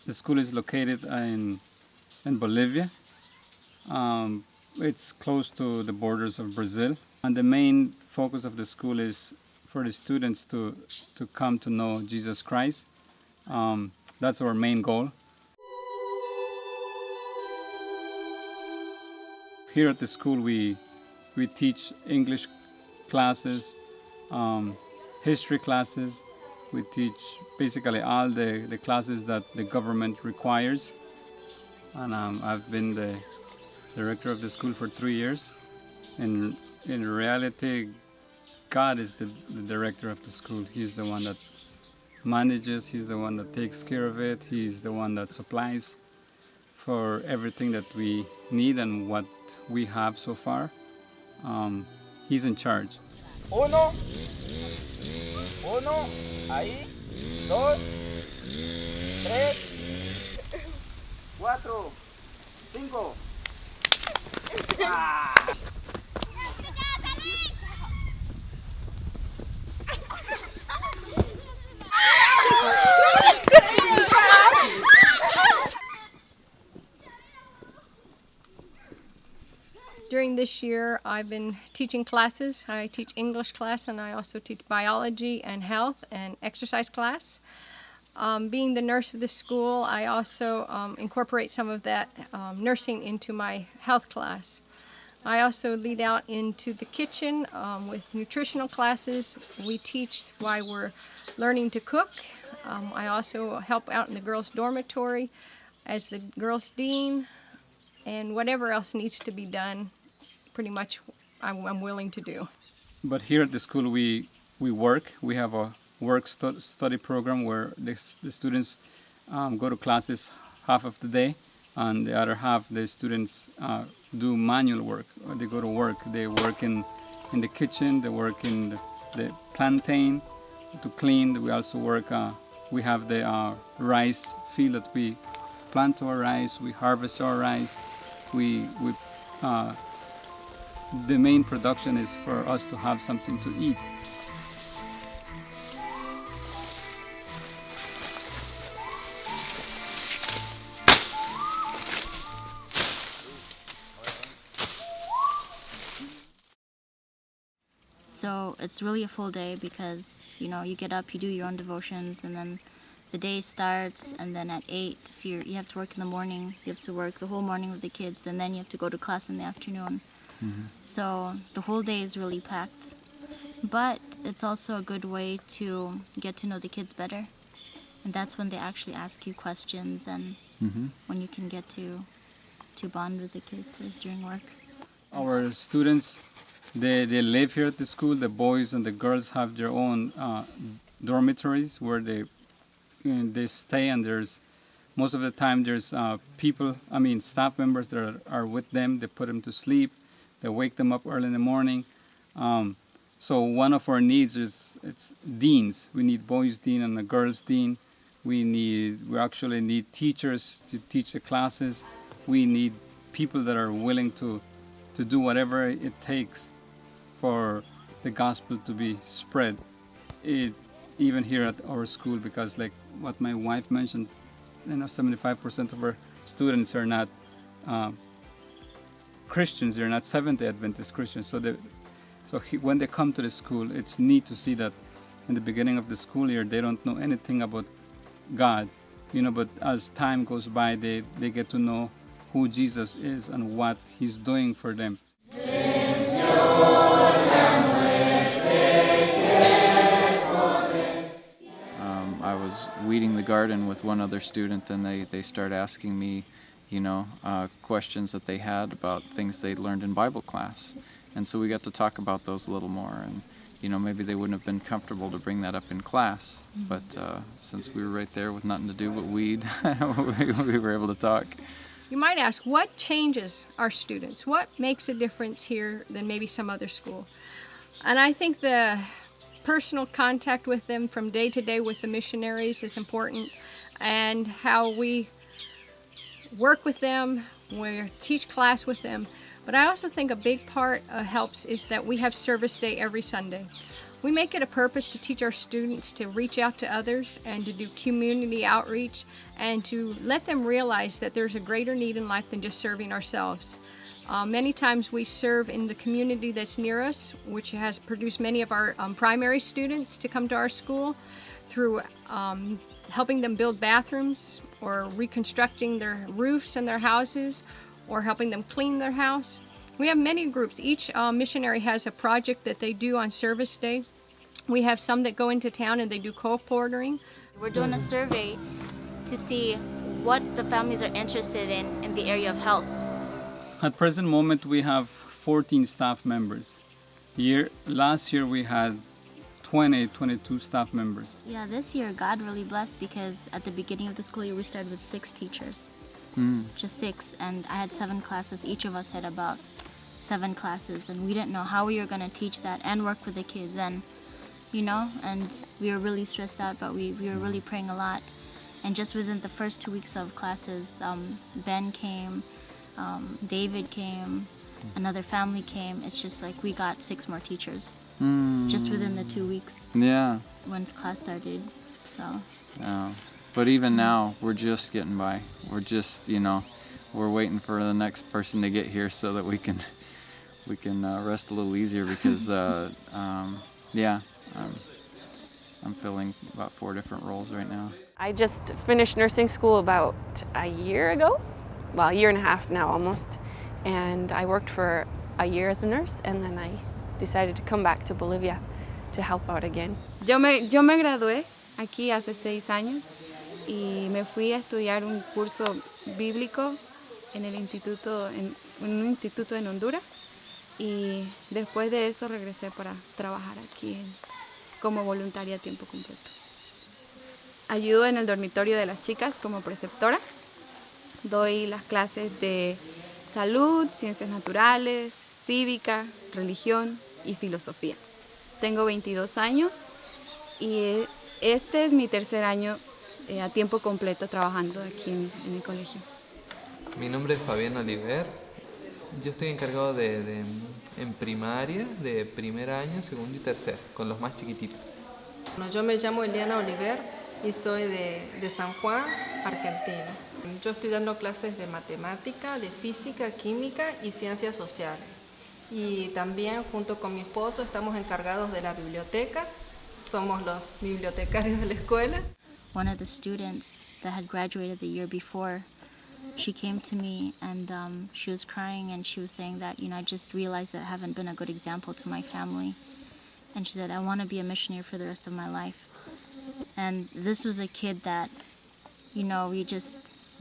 The school is located in Bolivia. It's close to the borders of Brazil. And the main focus of the school is for the students to come to know Jesus Christ. That's our main goal. Here at the school, we teach English classes, history classes. We teach basically all the classes that the government requires. And I've been the director of the school for 3 years. In reality, God is the director of the school. He's the one that manages, he's the one that takes care of it, he's the one that supplies for everything that we need and what we have so far. He's in charge. Uno, ahí, dos, tres, cuatro, cinco. During this year, I've been teaching classes. I teach English class, and I also teach biology and health and exercise class. Being the nurse of the school, I also incorporate some of that nursing into my health class. I also lead out into the kitchen with nutritional classes. We teach while we're learning to cook. I also help out in the girls' dormitory as the girls' dean, and whatever else needs to be done, pretty much I'm willing to do. But here at the school, we work. We have a work study program where the students go to classes half of the day, and the other half the students do manual work. Or they go to work. They work in the kitchen. They work in the plantain to clean. We also work. We have the rice field that we plant our rice. We harvest our rice. The main production is for us to have something to eat. So it's really a full day because, you get up, you do your own devotions, and then the day starts, and then at 8, if you have to work in the morning, you have to work the whole morning with the kids, and then you have to go to class in the afternoon. Mm-hmm. So the whole day is really packed. But it's also a good way to get to know the kids better. And that's when they actually ask you questions, and when you can get to bond with the kids is during work. Our students, they live here at the school. The boys and the girls have their own dormitories where they stay, and most of the time there's staff members that are with them. They put them to sleep. They wake them up early in the morning. So one of our needs it's deans. We need boys dean and a girls dean. We actually need teachers to teach the classes. We need people that are willing to do whatever it takes for the gospel to be spread. Even here at our school, because like what my wife mentioned, 75% of our students are not Christians. They're not Seventh-day Adventist Christians. So when they come to the school, it's neat to see that in the beginning of the school year, they don't know anything about God, but as time goes by, they get to know who Jesus is and what He's doing for them. I was weeding the garden with one other student, and they started asking me, questions that they had about things they'd learned in Bible class. And so we got to talk about those a little more, and maybe they wouldn't have been comfortable to bring that up in class, but since we were right there with nothing to do but weed, we were able to talk. You might ask, what changes our students? What makes a difference here than maybe some other school? And I think the personal contact with them from day to day with the missionaries is important, and how we work with them, we teach class with them. But I also think a big part helps is that we have service day every Sunday. We make it a purpose to teach our students to reach out to others and to do community outreach and to let them realize that there's a greater need in life than just serving ourselves. Many times we serve in the community that's near us, which has produced many of our primary students to come to our school through helping them build bathrooms or reconstructing their roofs in their houses or helping them clean their house. We have many groups. Each missionary has a project that they do on service day. We have some that go into town and they do co-portering. We're doing a survey to see what the families are interested in the area of health. At present moment, we have 14 staff members. Last year we had 22 staff members. Yeah, this year God really blessed because at the beginning of the school year we started with 6 teachers. Just 6, and I had 7 classes. Each of us had about 7 classes, and we didn't know how we were going to teach that and work with the kids, and and we were really stressed out, but we were really praying a lot. And just within the first 2 weeks of classes, Ben came, David came, another family came. It's just like we got 6 more teachers just within the 2 weeks. Yeah. When class started. So. Yeah. But even now, we're just getting by. We're just, we're waiting for the next person to get here so that we can rest a little easier because, I'm filling about 4 different roles right now. I just finished nursing school about a year ago, well, a year and a half now almost, and I worked for a year as a nurse, and then I decided to come back to Bolivia to help out again. Yo me gradué aquí hace 6 años y me fui a estudiar un curso bíblico en un instituto en Honduras, y después de eso regresé para trabajar aquí como voluntaria a tiempo completo. Ayudo en el dormitorio de las chicas como preceptora. Doy las clases de salud, ciencias naturales, cívica, religión y filosofía. Tengo 22 años y este es mi tercer año a tiempo completo trabajando aquí en el colegio. Mi nombre es Fabián Oliver. Yo estoy encargado en primaria, de primer año, segundo y tercer, con los más chiquititos. Bueno, yo me llamo Eliana Oliver y soy de San Juan, Argentina. Yo estoy dando clases de matemática, de física, química y ciencias sociales. Y también junto con mi esposo estamos encargados de la biblioteca. Somos los bibliotecarios de la escuela. One of the students that had graduated the year before, she came to me and she was crying and she was saying that, I just realized that I haven't been a good example to my family. And she said, I want to be a missionary for the rest of my life. And this was a kid that, we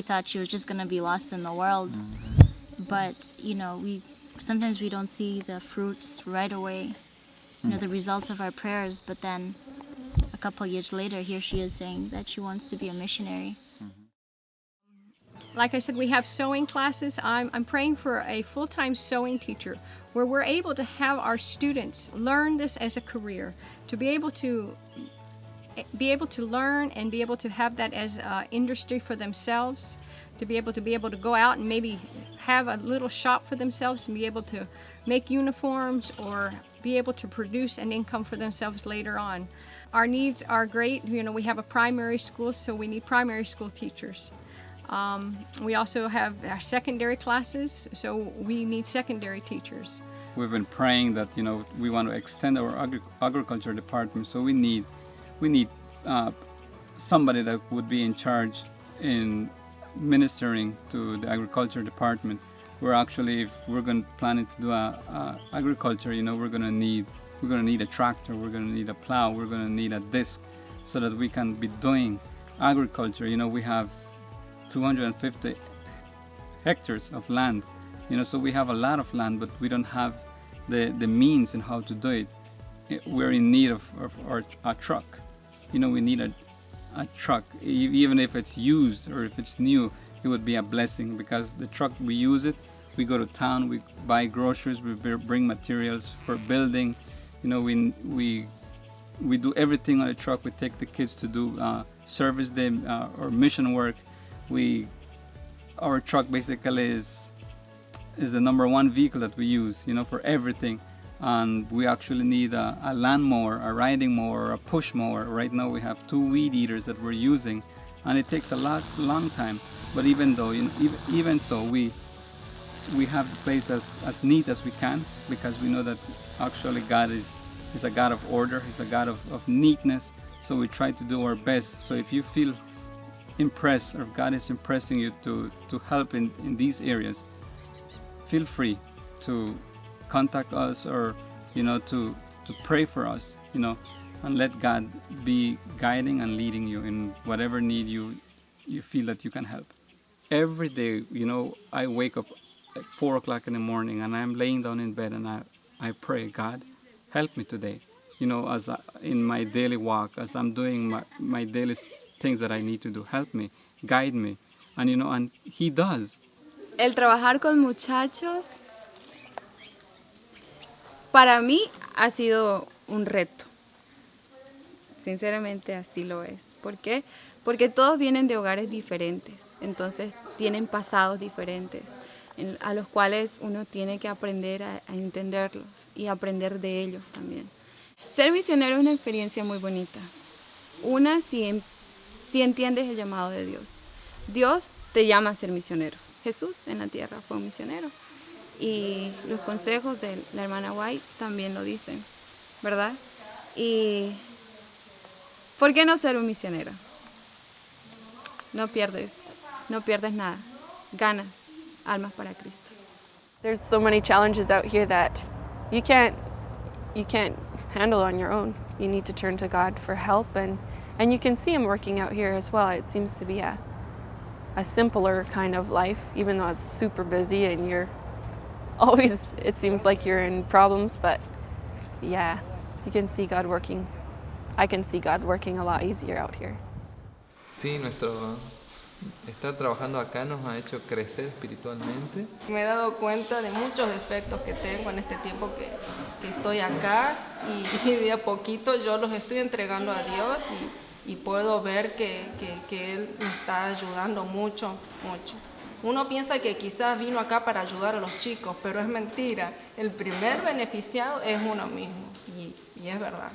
thought she was just going to be lost in the world. But, sometimes we don't see the fruits right away, the results of our prayers. But then a couple years later, here she is saying that she wants to be a missionary. Like I said, we have sewing classes. I'm praying for a full-time sewing teacher where we're able to have our students learn this as a career, to be able to learn and be able to have that as an industry for themselves, to be able to go out and maybe have a little shop for themselves and be able to make uniforms or be able to produce an income for themselves later on. Our needs are great. We have a primary school, so we need primary school teachers. We also have our secondary classes, so we need secondary teachers. We've been praying that we want to extend our agriculture department, so we need somebody that would be in charge in ministering to the agriculture department. We're actually, if we're planning to do agriculture, we're gonna need a tractor, we're gonna need a plow, we're gonna need a disc, so that we can be doing agriculture. We have 250 hectares of land, so we have a lot of land, but we don't have the means in how to do it. We're in need of a truck. We need a truck, even if it's used or if it's new. It would be a blessing, because the truck, we use it, we go to town, we buy groceries, we bring materials for building. We do everything on a truck. We take the kids to do service day or mission work. Our truck basically is the number one vehicle that we use, for everything. and we actually need a lawnmower, a riding mower, a push mower. Right now we have 2 weed eaters that we're using, and it takes a long time. But even though, even so, we have the place as neat as we can, because we know that actually God is a God of order. He's a God of neatness. So we try to do our best. So if you feel impressed, or if God is impressing you to help in these areas, feel free to contact us, or to pray for us, and let God be guiding and leading you in whatever need you feel that you can help. Every day, I wake up at 4 o'clock in the morning, and I'm laying down in bed, and I pray, God, help me today. As in my daily walk, as I'm doing my daily things that I need to do, help me, guide me, and and He does. El trabajar con muchachos para mí ha sido un reto. Sinceramente así lo es. ¿Por qué? Porque todos vienen de hogares diferentes, entonces tienen pasados diferentes, a los cuales uno tiene que aprender a entenderlos y aprender de ellos también. Ser misionero es una experiencia muy bonita. Una, si entiendes el llamado de Dios. Dios te llama a ser misionero. Jesús en la tierra fue un misionero. Y los consejos de la hermana White también lo dicen, ¿verdad? Y ¿por qué no ser un misionero? No pierdes nada. Ganas almas para Cristo. There's so many challenges out here that you can't handle on your own. You need to turn to God for help, and you can see Him working out here as well. It seems to be a simpler kind of life, even though it's super busy and you're always, it seems like you're in problems, but yeah, you can see God working. I can see God working a lot easier out here. Sí, nuestro estar trabajando acá nos ha hecho crecer espiritualmente. Me he dado cuenta de muchos defectos que tengo en este tiempo que estoy acá, y de a poquito yo los estoy entregando a Dios, y puedo ver que Él me está ayudando mucho. Uno piensa que quizás vino acá para ayudar a los chicos, pero es mentira. El primer beneficiado es uno mismo, y es verdad.